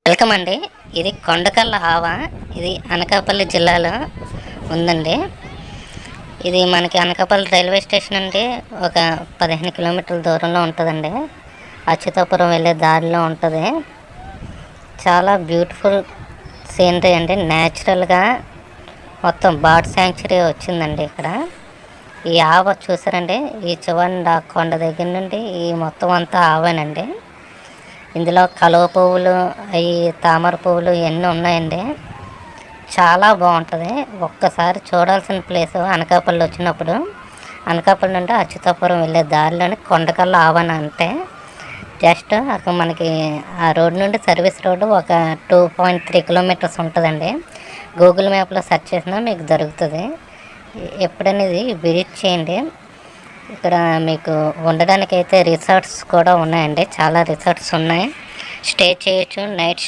Welcome అండి. ఇది కొండకల్ల ఆవా. ఇది అనకాపల్లి జిల్లాలో ఉందండి. ఇది మనకి అనకాపల్లి రైల్వే స్టేషన్ నుండి ఒక 15 కిలోమీటర్ల దూరంలో ఉంటుందండి. అచ్యుతాపురం వెళ్ళే దారిలో ఉంటుంది. చాలా బ్యూటిఫుల్ సీనరీ అండి. న్యాచురల్గా మొత్తం బర్డ్ శాంక్చురీ వచ్చిందండి ఇక్కడ. ఈ ఆవ చూసారండి, ఈ చివరి కొండ దగ్గర నుండి ఈ మొత్తం అంతా ఆవేనండి. ఇందులో కలువ పువ్వులు, అవి తామర పువ్వులు ఇవన్నీ ఉన్నాయండి. చాలా బాగుంటుంది. ఒక్కసారి చూడాల్సిన ప్లేసు అనకాపల్లి వచ్చినప్పుడు. అనకాపల్లి నుండి అచ్యుతాపురం వెళ్ళే దారిలోని కొండకల్ల ఆవన అంటే జస్ట్ అక్కడ మనకి ఆ రోడ్ నుండి సర్వీస్ రోడ్డు ఒక 2.3 కిలోమీటర్స్ ఉంటుందండి. గూగుల్ మ్యాప్లో సెర్చ్ చేసినా మీకు దొరుకుతుంది. ఎప్పుడనేది విజిట్ చేయండి. ఇక్కడ మీకు ఉండడానికైతే రిసార్ట్స్ కూడా ఉన్నాయండి. చాలా రిసార్ట్స్ ఉన్నాయి. స్టే చేయొచ్చు. నైట్